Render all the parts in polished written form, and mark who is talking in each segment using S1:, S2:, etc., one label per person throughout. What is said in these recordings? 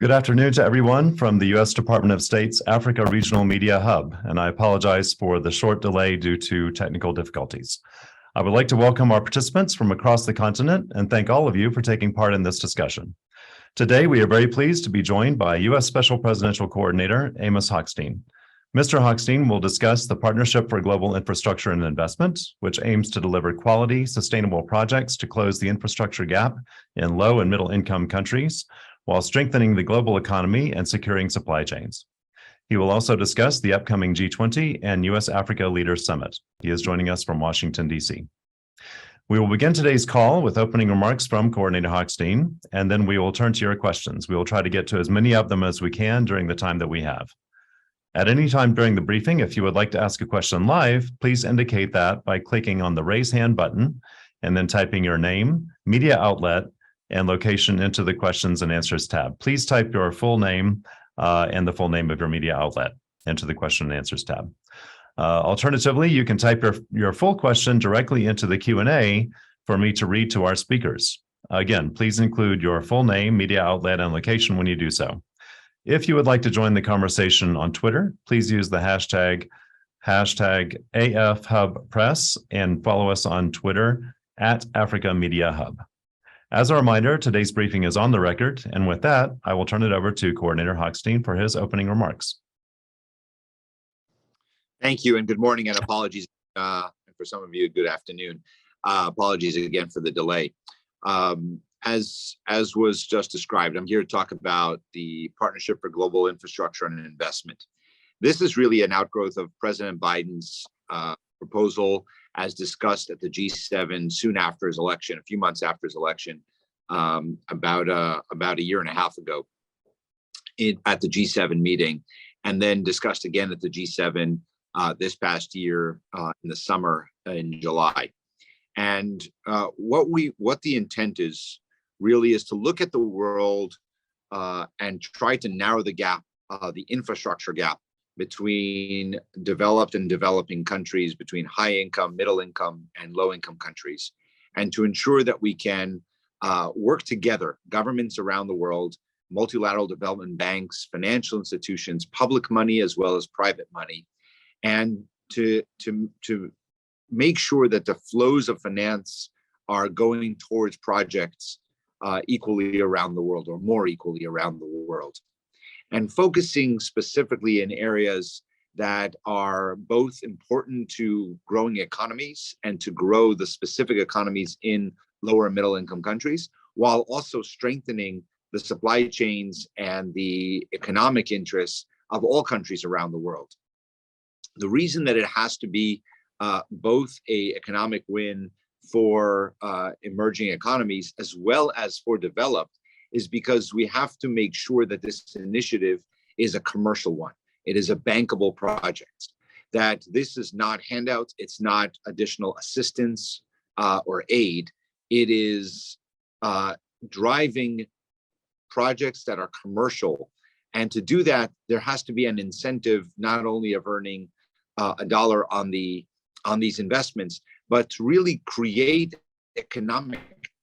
S1: Good afternoon to everyone from the U.S. Department of State's Africa Regional Media Hub, and I apologize for the short delay due to technical difficulties. I would like to welcome our participants from across the continent and thank all of you for taking part in this discussion. Today, we are very pleased to be joined by U.S. Special Presidential Coordinator Amos Hochstein. Mr. Hochstein will discuss the Partnership for Global Infrastructure and Investment, which aims to deliver quality, sustainable projects to close the infrastructure gap in low and middle income countries, while strengthening the global economy and securing supply chains. He will also discuss the upcoming G20 and U.S. Africa Leaders Summit. He is joining us from Washington, D.C. We will begin today's call with opening remarks from Coordinator Hochstein, and then we will turn to your questions. We will try to get to as many of them as we can during the time that we have. At any time during the briefing, if you would like to ask a question live, please indicate that by clicking on the raise hand button and then typing your name, media outlet, and location into the questions and answers tab. Please type your full name and the full name of your media outlet into the question and answers tab. Alternatively, you can type your full question directly into the Q&A for me to read to our speakers. Again, please include your full name, media outlet, and location when you do so. If you would like to join the conversation on Twitter, please use the hashtag AFHubPress and follow us on Twitter at Africa Media Hub. As a reminder, today's briefing is on the record, and with that, I will turn it over to Coordinator Hochstein for his opening remarks.
S2: Thank you, and good morning, and apologies for some of you, good afternoon. Apologies again for the delay. As was just described, I'm here to talk about the Partnership for Global Infrastructure and Investment. This is really an outgrowth of President Biden's proposal as discussed at the G7 soon after his election, a few months after his election, about a year and a half ago at the G7 meeting, and then discussed again at the G7 this past year in the summer in July. And what the intent is really is to look at the world and try to narrow the gap, the infrastructure gap between developed and developing countries, between high income, middle income, and low income countries, and to ensure that we can work together, governments around the world, multilateral development banks, financial institutions, public money as well as private money, and to make sure that the flows of finance are going towards projects equally around the world, or more equally around the world, and focusing specifically in areas that are both important to growing economies and to grow the specific economies in lower and middle income countries, while also strengthening the supply chains and the economic interests of all countries around the world. The reason that it has to be both an economic win for emerging economies as well as for developed is because we have to make sure that this initiative is a commercial one. It is a bankable project, that this is not handouts, it's not additional assistance or aid. It is driving projects that are commercial. And to do that, there has to be an incentive not only of earning a dollar on these investments, but to really create economic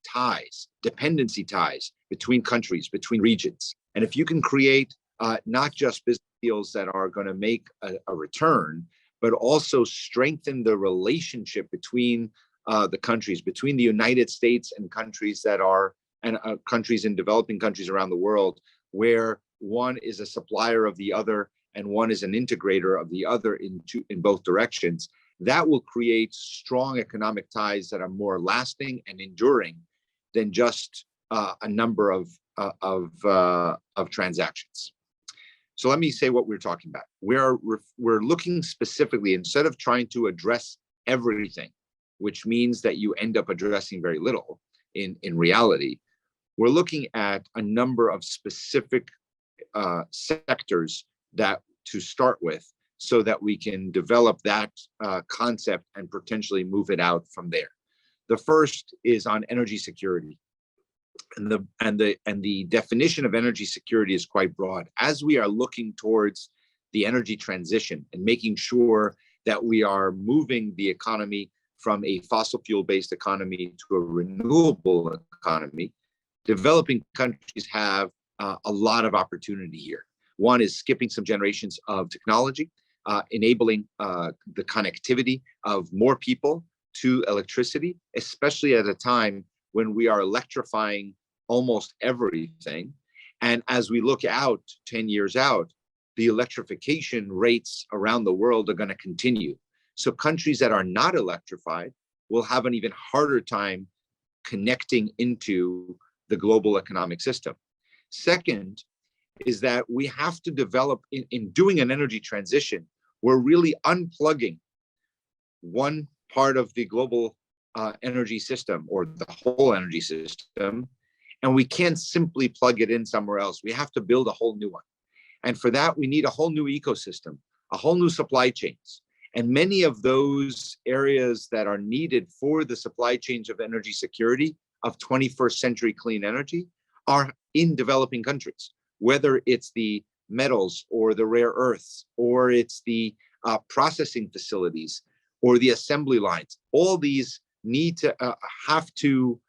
S2: ties, dependency ties between countries, between regions. And if you can create not just business deals that are going to make a return, but also strengthen the relationship between the countries, between the United States and countries that are, and countries in developing countries around the world, where one is a supplier of the other and one is an integrator of the other in both directions, that will create strong economic ties that are more lasting and enduring than just a number of transactions. So let me say what we're talking about. We're looking specifically, instead of trying to address everything, which means that you end up addressing very little in reality, we're looking at a number of specific sectors that to start with, so that we can develop that concept and potentially move it out from there. The first is on energy security. And the definition of energy security is quite broad. As we are looking towards the energy transition and making sure that we are moving the economy from a fossil fuel-based economy to a renewable economy, developing countries have a lot of opportunity here. One is skipping some generations of technology, enabling the connectivity of more people to electricity, especially at a time when we are electrifying almost everything. And as we look out 10 years out, the electrification rates around the world are going to continue. So countries that are not electrified will have an even harder time connecting into the global economic system. Second is that we have to develop, in doing an energy transition, we're really unplugging one part of the global energy system or the whole energy system, and we can't simply plug it in somewhere else. We have to build a whole new one. And for that, we need a whole new ecosystem, a whole new supply chains. And many of those areas that are needed for the supply chains of energy security, of 21st century clean energy, are in developing countries, whether it's the metals or the rare earths, or it's the processing facilities or the assembly lines. All these need to have to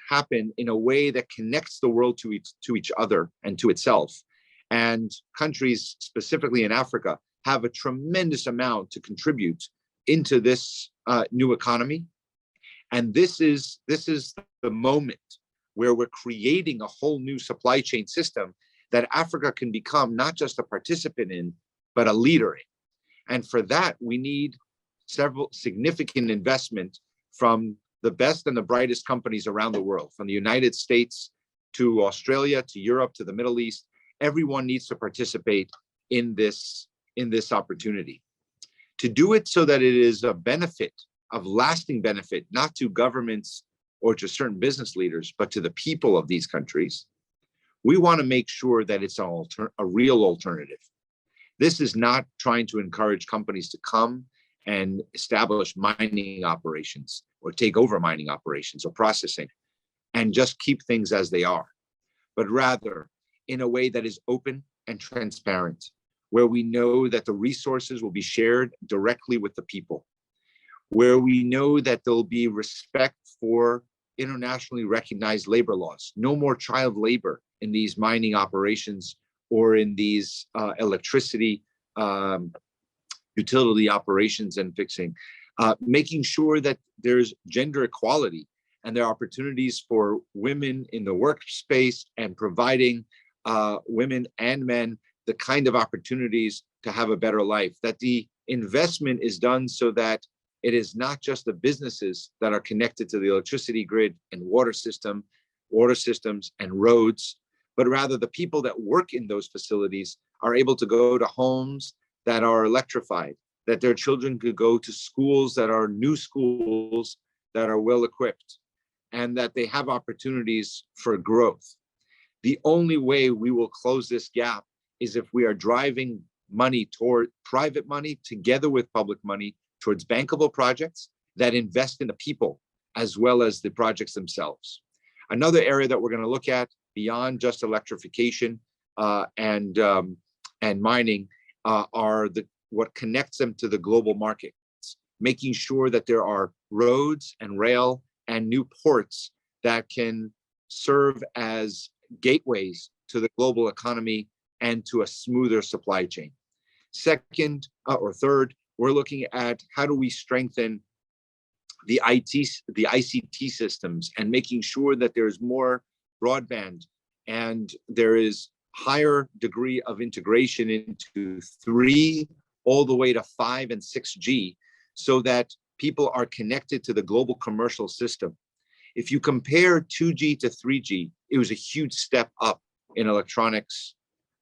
S2: happen in a way that connects the world to each other and to itself. And countries, specifically in Africa, have a tremendous amount to contribute into this new economy. And this is the moment where we're creating a whole new supply chain system that Africa can become not just a participant in, but a leader in. And for that, we need several significant investment from the best and the brightest companies around the world, from the United States to Australia, to Europe, to the Middle East. Everyone needs to participate in this opportunity. To do it so that it is a benefit, of lasting benefit, not to governments or to certain business leaders, but to the people of these countries, we want to make sure that it's a real alternative. This is not trying to encourage companies to come and establish mining operations or take over mining operations or processing and just keep things as they are, but rather in a way that is open and transparent, where we know that the resources will be shared directly with the people, where we know that there'll be respect for internationally recognized labor laws, no more child labor in these mining operations or in these electricity utility operations and fixing, making sure that there's gender equality and there are opportunities for women in the workspace and providing women and men the kind of opportunities to have a better life, that the investment is done so that it is not just the businesses that are connected to the electricity grid and water systems and roads, but rather the people that work in those facilities are able to go to homes that are electrified, that their children could go to schools that are new schools that are well equipped, and that they have opportunities for growth. The only way we will close this gap is if we are driving money toward private money together with public money towards bankable projects that invest in the people as well as the projects themselves. Another area that we're going to look at beyond just electrification and mining are what connects them to the global markets, making sure that there are roads and rail and new ports that can serve as gateways to the global economy and to a smoother supply chain. Second or third, we're looking at how do we strengthen the ICT systems and making sure that there's more broadband and there is higher degree of integration into 3 all the way to 5 and 6G so that people are connected to the global commercial system. If you compare 2G to 3G, it was a huge step up in electronics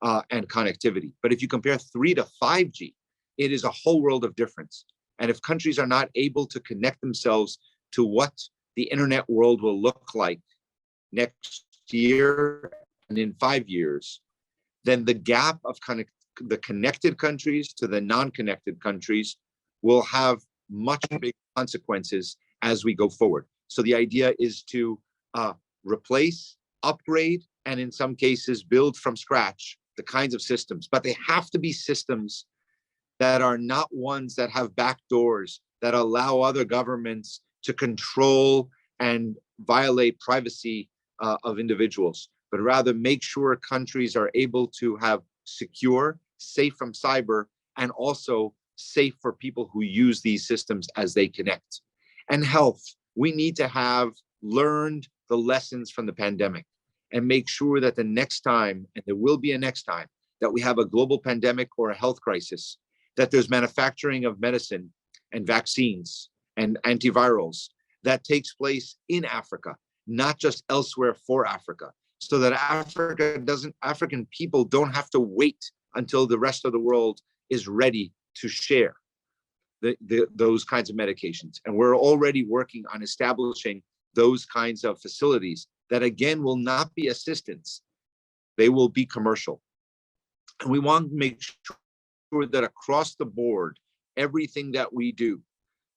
S2: and connectivity. But if you compare 3 to 5G, it is a whole world of difference. And if countries are not able to connect themselves to what the internet world will look like next year and in 5 years, then the gap of the connected countries to the non-connected countries will have much bigger consequences as we go forward. So the idea is to replace, upgrade, and in some cases build from scratch the kinds of systems, but they have to be systems that are not ones that have back doors that allow other governments to control and violate privacy of individuals, but rather make sure countries are able to have secure, safe from cyber, and also safe for people who use these systems as they connect. And health, we need to have learned the lessons from the pandemic and make sure that the next time, and there will be a next time, that we have a global pandemic or a health crisis, that there's manufacturing of medicine and vaccines and antivirals that takes place in Africa, not just elsewhere for Africa, so that African people don't have to wait until the rest of the world is ready to share those kinds of medications. And we're already working on establishing those kinds of facilities that, again, will not be assistance. They will be commercial. And we want to make sure that across the board, everything that we do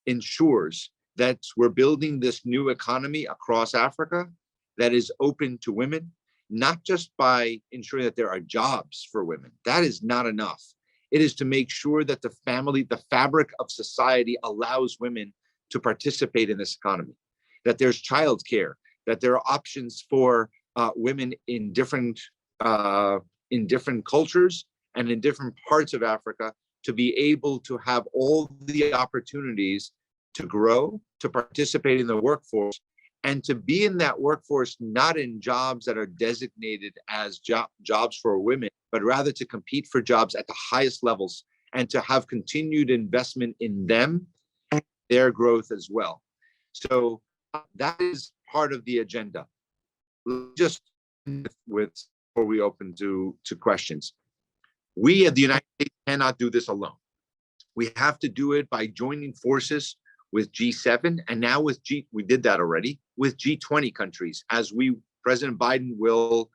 S2: ensures that we're building this new economy across Africa that is open to women, not just by ensuring that there are jobs for women. That is not enough. It is to make sure that the fabric of society allows women to participate in this economy, that there's childcare, that there are options for women in different cultures and in different parts of Africa to be able to have all the opportunities to grow, to participate in the workforce, and to be in that workforce, not in jobs that are designated as jobs for women, but rather to compete for jobs at the highest levels and to have continued investment in them and their growth as well. So that is part of the agenda. Just before we open to questions, we at the United States cannot do this alone. We have to do it by joining forces with G7, and now we did that already, with G20 countries, as President Biden will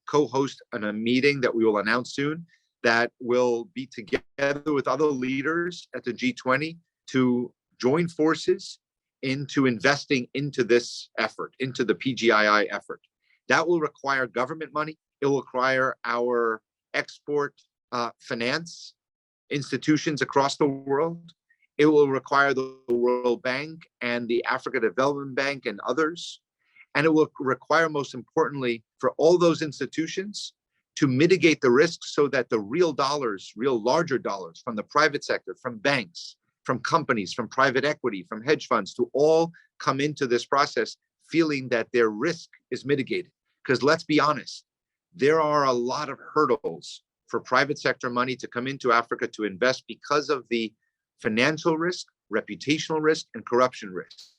S2: co-host a meeting that we will announce soon that will be together with other leaders at the G20 to join forces into investing into this effort, into the PGII effort. That will require government money. It will require our export finance institutions across the world. It will require the World Bank and the Africa Development Bank and others. And it will require, most importantly, for all those institutions to mitigate the risks so that the real dollars, real larger dollars from the private sector, from banks, from companies, from private equity, from hedge funds, to all come into this process feeling that their risk is mitigated. Because let's be honest, there are a lot of hurdles for private sector money to come into Africa to invest because of the financial risk, reputational risk, and corruption risk.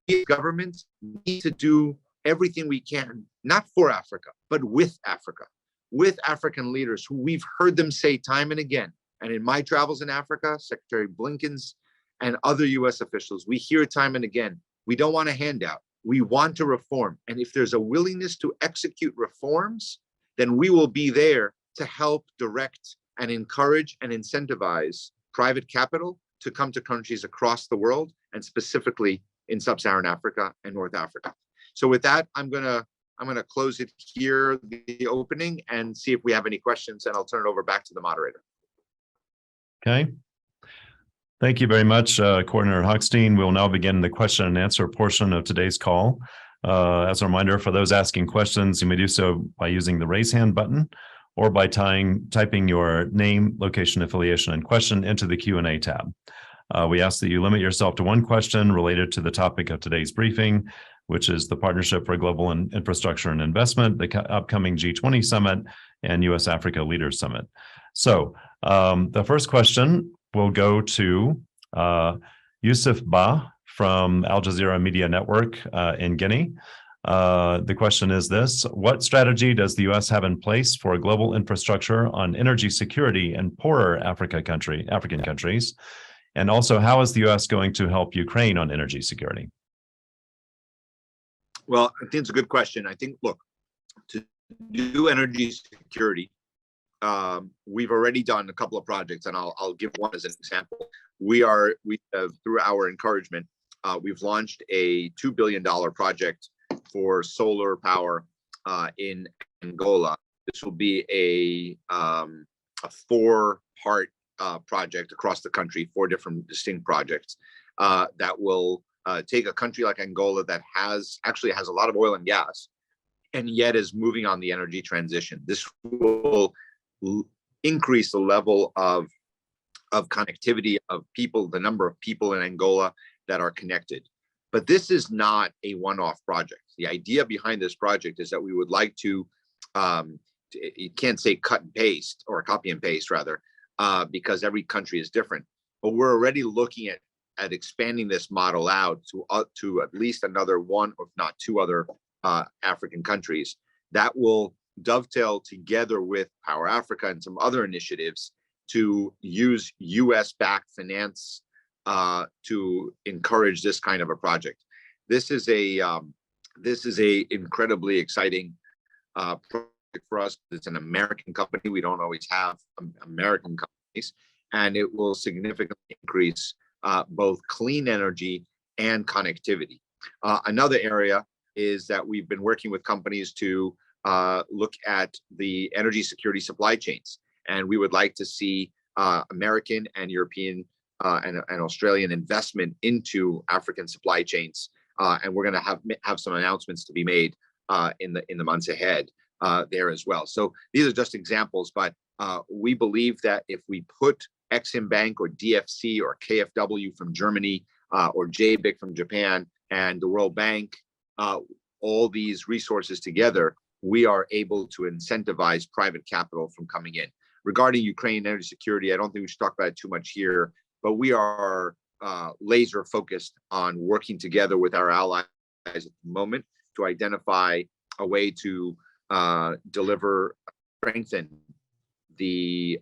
S2: We as governments need to do everything we can, not for Africa, but with Africa, with African leaders who we've heard them say time and again. And in my travels in Africa, Secretary Blinken's and other US officials, we hear time and again, we don't want a handout. We want to reform. And if there's a willingness to execute reforms, then we will be there to help direct and encourage and incentivize private capital to come to countries across the world, and specifically in sub-Saharan Africa and North Africa. So with that, I'm gonna close it here, the opening, and see if we have any questions, and I'll turn it over back to the moderator.
S1: Okay. Thank you very much, Coordinator Hochstein. We'll now begin the question and answer portion of today's call. As a reminder, for those asking questions, you may do so by using the raise hand button or by typing your name, location, affiliation, and question into the Q&A tab. We ask that you limit yourself to one question related to the topic of today's briefing, which is the Partnership for Global Infrastructure and Investment, the upcoming G20 Summit, and U.S. Africa Leaders Summit. So the first question will go to Yusuf Ba from Al Jazeera Media Network in Guinea. The question is this: what strategy does the U.S. have in place for global infrastructure on energy security in poorer African countries? And also, how is the U.S. going to help Ukraine on energy security?
S2: Well, I think it's a good question. I think, look, to do energy security, we've already done a couple of projects, and I'll give one as an example. We have, through our encouragement, we've launched a $2 billion project for solar power in Angola. This will be a 4-part project across the country, 4 different distinct projects that will take a country like Angola that actually has a lot of oil and gas, and yet is moving on the energy transition. This will increase the level of connectivity of people, the number of people in Angola that are connected. But this is not a one-off project. The idea behind this project is that we would like to, you can't say cut and paste, or copy and paste rather, because every country is different. But we're already looking at expanding this model out to at least another one, if not two other African countries that will dovetail together with Power Africa and some other initiatives to use U.S.-backed finance to encourage this kind of a project. This is a incredibly exciting project for us. It's an American company. We don't always have American companies, and it will significantly increase both clean energy and connectivity. Another area is that we've been working with companies to look at the energy security supply chains, and we would like to see American and European and Australian investment into African supply chains, and we're going to have some announcements to be made in the months ahead there as well. So these are just examples, but we believe that if we put Exim Bank or DFC or KfW from Germany or JBIC from Japan and the World Bank, all these resources together, we are able to incentivize private capital from coming in. Regarding Ukraine energy security, I don't think we should talk about it too much here, but we are laser focused on working together with our allies at the moment to identify a way to strengthen the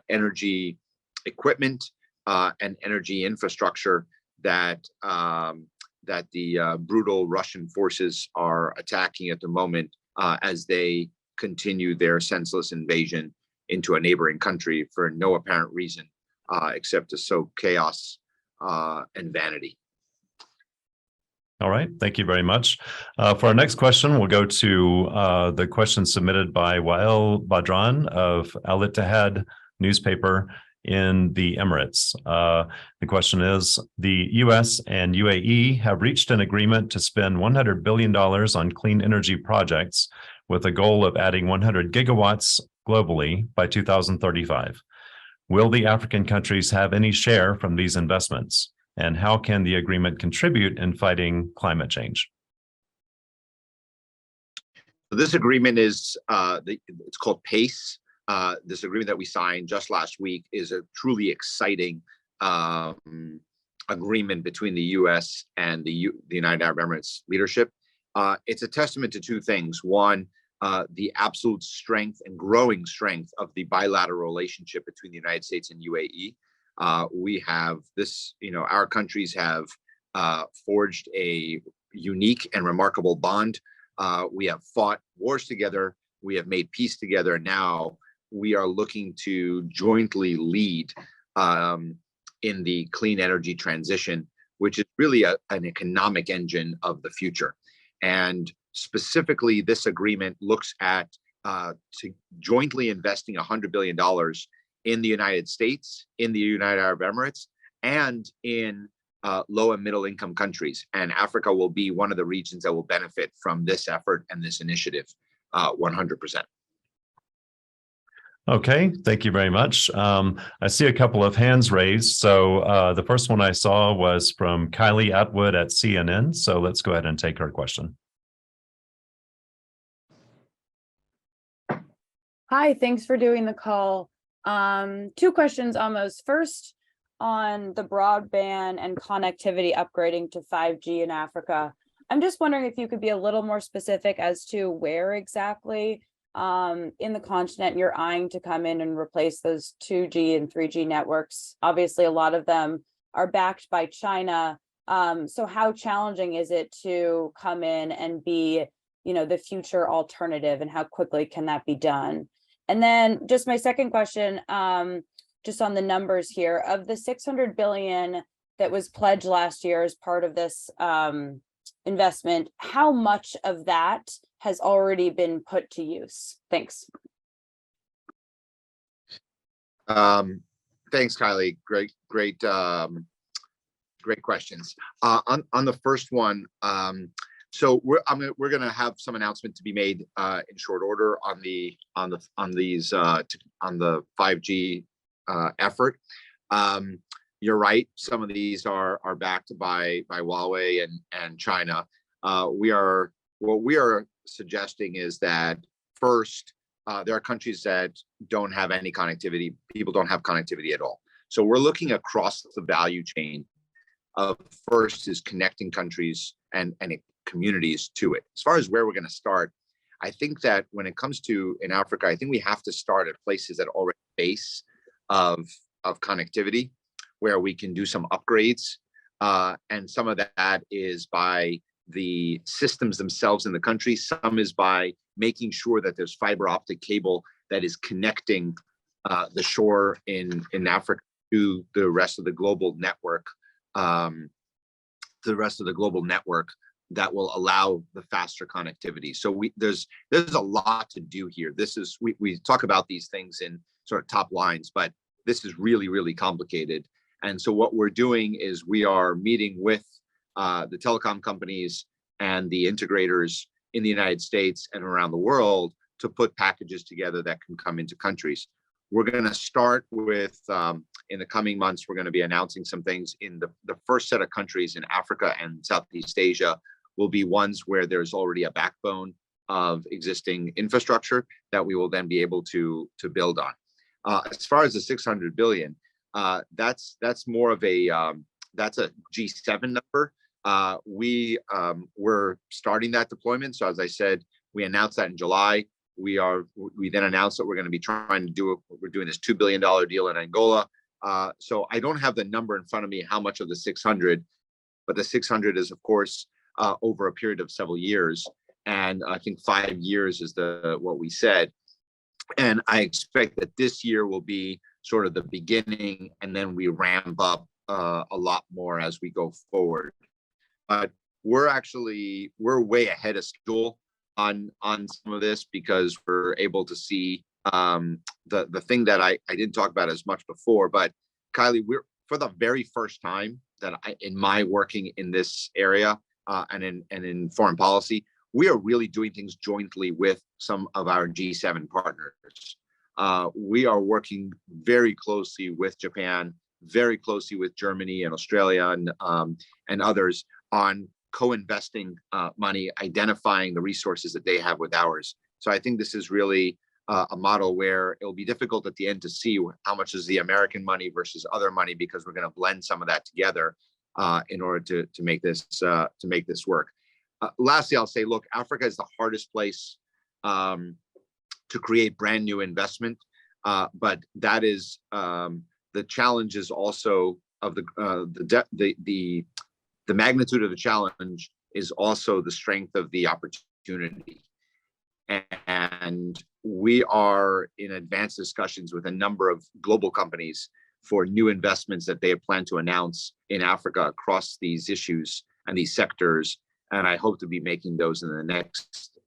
S2: energy equipment and energy infrastructure that the brutal Russian forces are attacking at the moment as they continue their senseless invasion into a neighboring country for no apparent reason except to sow chaos and vanity.
S1: All right, thank you very much. For our next question, we'll go to the question submitted by Wael Badran of Al Ittihad newspaper in the Emirates. The question is, the U.S. and UAE have reached an agreement to spend $100 billion on clean energy projects with a goal of adding 100 gigawatts globally by 2035. Will the African countries have any share from these investments? And how can the agreement contribute in fighting climate change?
S2: This agreement is, it's called PACE. This agreement that we signed just last week is a truly exciting agreement between the U.S. and the United Arab Emirates leadership. It's a testament to two things. One, the absolute strength and growing strength of the bilateral relationship between the United States and UAE. We have this, our countries have forged a unique and remarkable bond. We have fought wars together. We have made peace together. Now we are looking to jointly lead in the clean energy transition, which is really an economic engine of the future. And specifically, this agreement looks at jointly investing $100 billion in the United States, in the United Arab Emirates, and in low and middle income countries. And Africa will be one of the regions that will benefit from this effort and this initiative 100%.
S1: Okay, thank you very much. I see a couple of hands raised. So the first one I saw was from Kylie Atwood at CNN. So let's go ahead and take her question.
S3: Hi, thanks for doing the call. Two questions almost. First, on the broadband and connectivity upgrading to 5G in Africa. I'm just wondering if you could be a little more specific as to where exactly in the continent you're eyeing to come in and replace those 2G and 3G networks. Obviously, a lot of them are backed by China. So how challenging is it to come in and be, the future alternative, and how quickly can that be done? And then just my second question, just on the numbers here, of the 600 billion that was pledged last year as part of this investment, how much of that has already been put to use? Thanks.
S2: Thanks, Kylie. Great questions. On the first one, So we're going to have some announcement to be made in short order on the 5G effort. You're right. Some of these are backed by Huawei and China. What we are suggesting is that first, there are countries that don't have any connectivity. People don't have connectivity at all. So we're looking across the value chain of first is connecting countries and communities to it. As far as where we're going to start, I think that when it comes to in Africa, I think we have to start at places that already base of connectivity, where we can do some upgrades. And some of that is by the systems themselves in the country. Some is by making sure that there's fiber optic cable that is connecting the shore in Africa to the rest of the global network, that will allow the faster connectivity. So there's a lot to do here. We talk about these things in sort of top lines, but this is really, really complicated. And so what we're doing is we are meeting with the telecom companies and the integrators in the United States and around the world to put packages together that can come into countries. We're going to start with, in the coming months, we're going to be announcing some things in the first set of countries in Africa and Southeast Asia will be ones where there's already a backbone of existing infrastructure that we will then be able to build on. As far as the 600 billion, that's more of that's a G7 number. We're starting that deployment. So as I said, we announced that in July. We then announced that we're going to be trying to we're doing this $2 billion deal in Angola. So I don't have the number in front of me, how much of the 600, but the 600 is of course over a period of several years. And I think 5 years is what we said. And I expect that this year will be sort of the beginning, and then we ramp up a lot more as we go forward. But we're way ahead of schedule on some of this, because we're able to see the thing that I didn't talk about as much before. But Kylie, we're for the very first time that in my working in this area and in foreign policy, we are really doing things jointly with some of our G7 partners. We are working very closely with Japan, very closely with Germany and Australia and others on co-investing money, identifying the resources that they have with ours. So I think this is really a model where it'll be difficult at the end to see how much is the American money versus other money, because we're going to blend some of that together in order to make this work. Lastly, I'll say, look, Africa is the hardest place to create brand new investment, but that is the challenge is also of the magnitude of the challenge is also the strength of the opportunity. And we are in advanced discussions with a number of global companies for new investments that they plan to announce in Africa across these issues and these sectors. And I hope to be making those in the next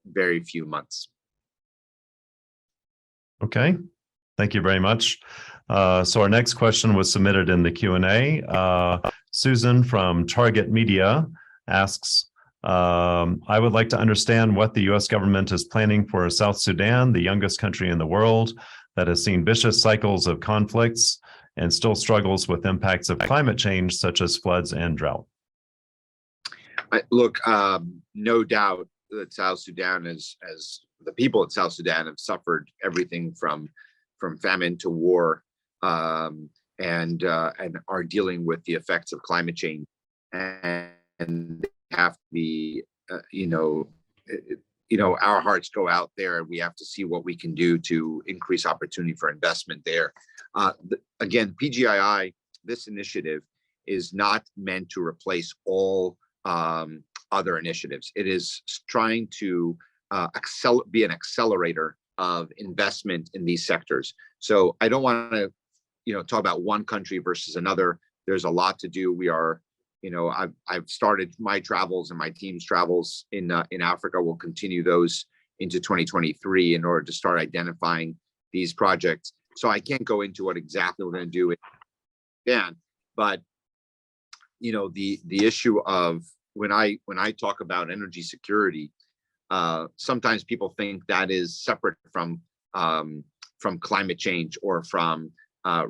S2: very few months.
S1: Okay, thank you very much. So our next question was submitted in the Q&A. Susan from Target Media asks, I would like to understand what the U.S. government is planning for South Sudan, the youngest country in the world that has seen vicious cycles of conflicts and still struggles with impacts of climate change, such as floods and drought.
S2: Look, no doubt that South Sudan, as the people of South Sudan have suffered everything from famine to war, and are dealing with the effects of climate change, and they have to be, our hearts go out there, and we have to see what we can do to increase opportunity for investment there. Again, PGII, this initiative is not meant to replace all other initiatives. It is trying to be an accelerator of investment in these sectors. So I don't want to, talk about one country versus another. There's a lot to do. We are, I've started my travels and my team's travels in Africa. We'll continue those into 2023 in order to start identifying these projects. So I can't go into what exactly we're going to do in Sudan, but the issue of when I talk about energy security, sometimes people think that is separate from climate change or from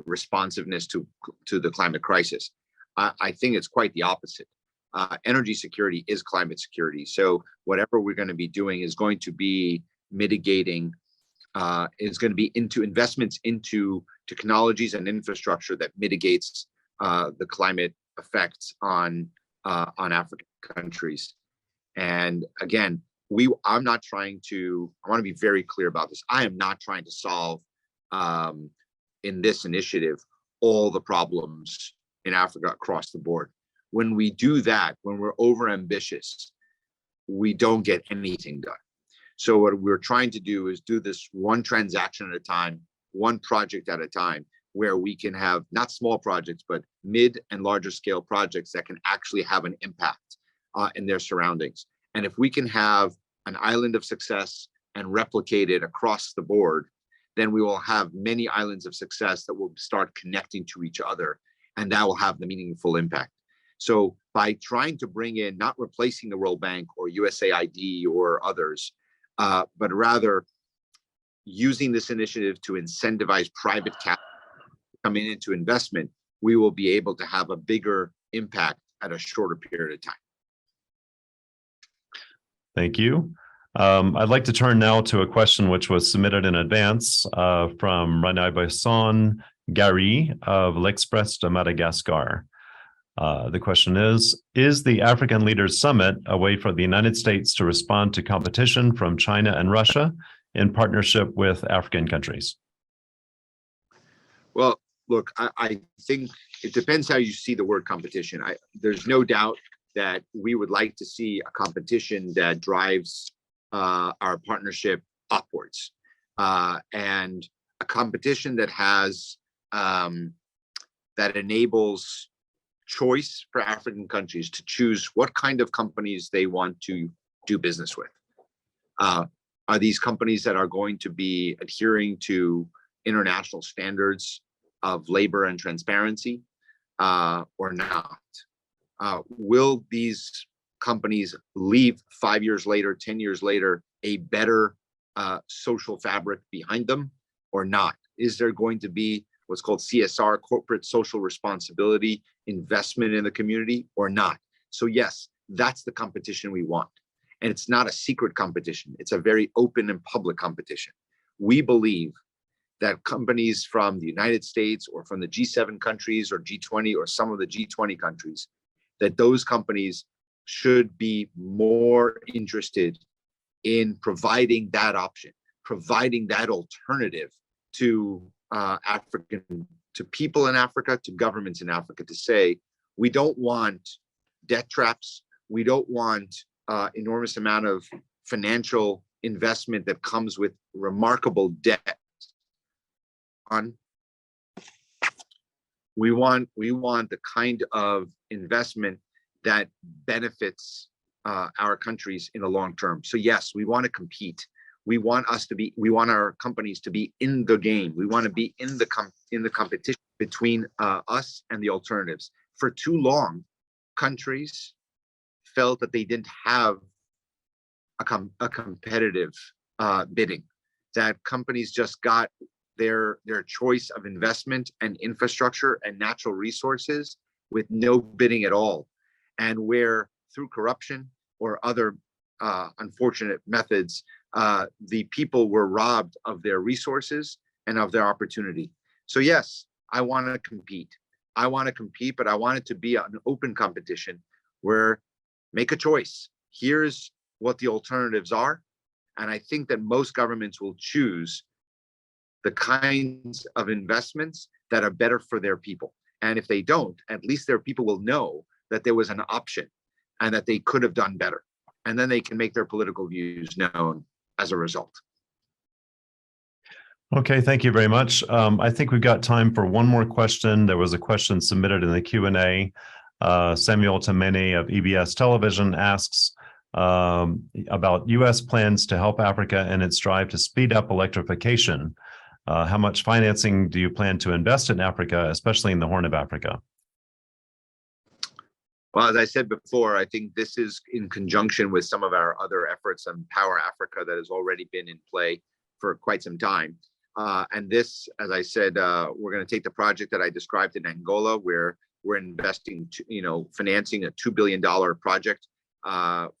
S2: responsiveness to the climate crisis. I think it's quite the opposite. Energy security is climate security. So whatever we're going to be doing is going to be mitigating, is going to be into investments into technologies and infrastructure that mitigates the climate effects on African countries. And again, I'm not trying to, I want to be very clear about this. I am not trying to solve in this initiative all the problems in Africa across the board. When we do that, when we're over ambitious, we don't get anything done. So what we're trying to do is do this one transaction at a time, one project at a time, where we can have not small projects, but mid and larger scale projects that can actually have an impact in their surroundings. And if we can have an island of success and replicate it across the board, then we will have many islands of success that will start connecting to each other, and that will have the meaningful impact. So by trying to bring in, not replacing the World Bank or USAID or others, but rather using this initiative to incentivize private capital coming into investment, we will be able to have a bigger impact at a shorter period of time.
S1: Thank you. I'd like to turn now to a question which was submitted in advance from Renai Besson Gary of L'Express de Madagascar. The question is the African Leaders Summit a way for the United States to respond to competition from China and Russia in partnership with African countries?
S2: Well, look, I think it depends how you see the word competition. There's no doubt that we would like to see a competition that drives our partnership upwards, and a competition that has that enables choice for African countries to choose what kind of companies they want to do business with. Are these companies that are going to be adhering to international standards of labor and transparency, or not? Will these companies leave 5 years later, 10 years later, a better social fabric behind them or not? Is there going to be what's called CSR, corporate social responsibility, investment in the community or not? So yes, that's the competition we want. And it's not a secret competition. It's a very open and public competition. We believe that companies from the United States or from the G7 countries or G20 or some of the G20 countries, that those companies should be more interested in providing that option, providing that alternative to to people in Africa, to governments in Africa, to say, we don't want debt traps. We don't want enormous amount of financial investment that comes with remarkable debt. We want the kind of investment that benefits our countries in the long term. So yes, we want to compete. We want our companies to be in the game. We want to be in the competition between us and the alternatives. For too long, countries felt that they didn't have a competitive bidding, that companies just got their choice of investment and infrastructure and natural resources with no bidding at all. And where through corruption or other unfortunate methods, the people were robbed of their resources and of their opportunity. So yes, I want to compete. I want to compete, but I want it to be an open competition where make a choice. Here's what the alternatives are. And I think that most governments will choose the kinds of investments that are better for their people. And if they don't, at least their people will know that there was an option and that they could have done better. And then they can make their political views known as a result.
S1: Okay, thank you very much. I think we've got time for one more question. There was a question submitted in the Q&A. Samuel Tamene of EBS Television asks about U.S. plans to help Africa in its drive to speed up electrification. How much financing do you plan to invest in Africa, especially in the Horn of Africa?
S2: Well, as I said before, I think this is in conjunction with some of our other efforts on Power Africa that has already been in play for quite some time. And this, as I said, we're going to take the project that I described in Angola, where we're investing, financing a $2 billion project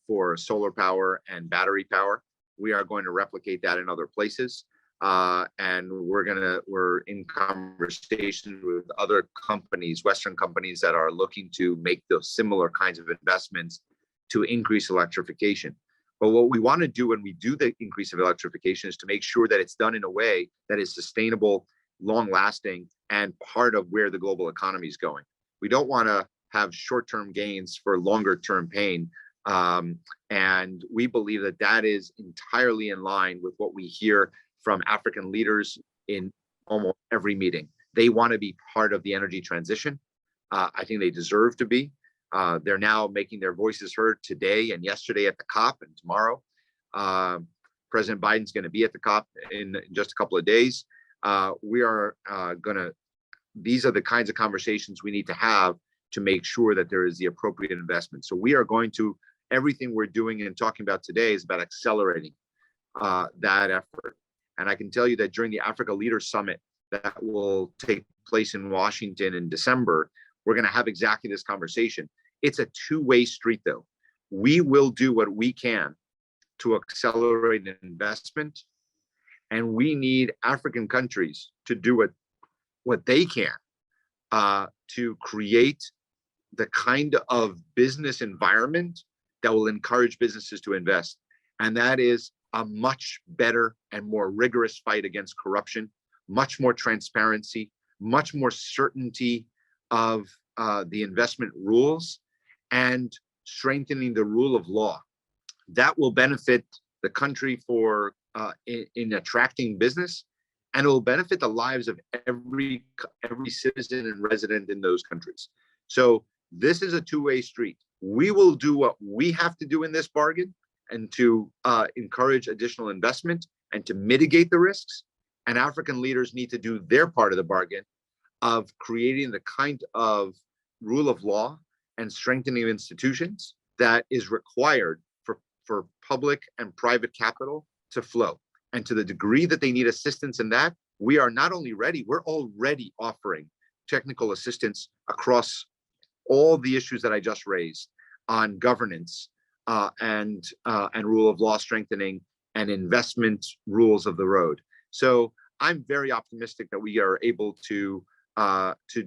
S2: for solar power and battery power. We are going to replicate that in other places. And we're in conversation with other companies, Western companies, that are looking to make those similar kinds of investments to increase electrification. But what we want to do when we do the increase of electrification is to make sure that it's done in a way that is sustainable, long lasting, and part of where the global economy is going. We don't want to have short-term gains for longer-term pain. And we believe that that is entirely in line with what we hear from African leaders in almost every meeting. They want to be part of the energy transition. I think they deserve to be. They're now making their voices heard today and yesterday at the COP, and tomorrow. President Biden's going to be at the COP in just a couple of days. These are the kinds of conversations we need to have to make sure that there is the appropriate investment. So we are going to, everything we're doing and talking about today is about accelerating that effort. And I can tell you that during the Africa Leaders Summit that will take place in Washington in December, we're going to have exactly this conversation. It's a two-way street, though. We will do what we can to accelerate investment, and we need African countries to do what they can to create the kind of business environment that will encourage businesses to invest. And that is a much better and more rigorous fight against corruption, much more transparency, much more certainty of the investment rules, and strengthening the rule of law. That will benefit the country for in attracting business, and it will benefit the lives of every citizen and resident in those countries. So this is a two-way street. We will do what we have to do in this bargain, and to encourage additional investment and to mitigate the risks. And African leaders need to do their part of the bargain of creating the kind of rule of law and strengthening of institutions that is required for public and private capital to flow. And to the degree that they need assistance in that, we are not only ready, we're already offering technical assistance across all the issues that I just raised on governance, and rule of law strengthening and investment rules of the road. So I'm very optimistic that we are able to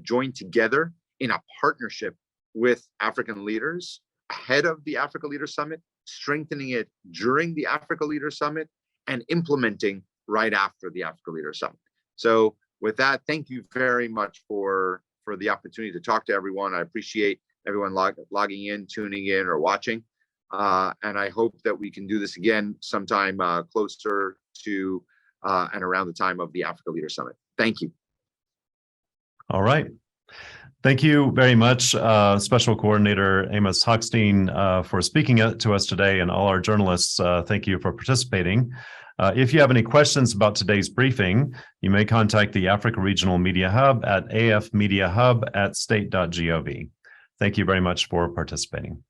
S2: join together in a partnership with African leaders ahead of the Africa Leaders Summit, strengthening it during the Africa Leaders Summit, and implementing right after the Africa Leaders Summit. So with that, thank you very much for the opportunity to talk to everyone. I appreciate everyone logging in, tuning in, or watching. And I hope that we can do this again sometime closer to and around the time of the Africa Leaders Summit. Thank you.
S1: All right. Thank you very much, Special Coordinator Amos Hochstein, for speaking to us today, and all our journalists. Thank you for participating. If you have any questions about today's briefing, you may contact the Africa Regional Media Hub at afmediahub@state.gov. Thank you very much for participating.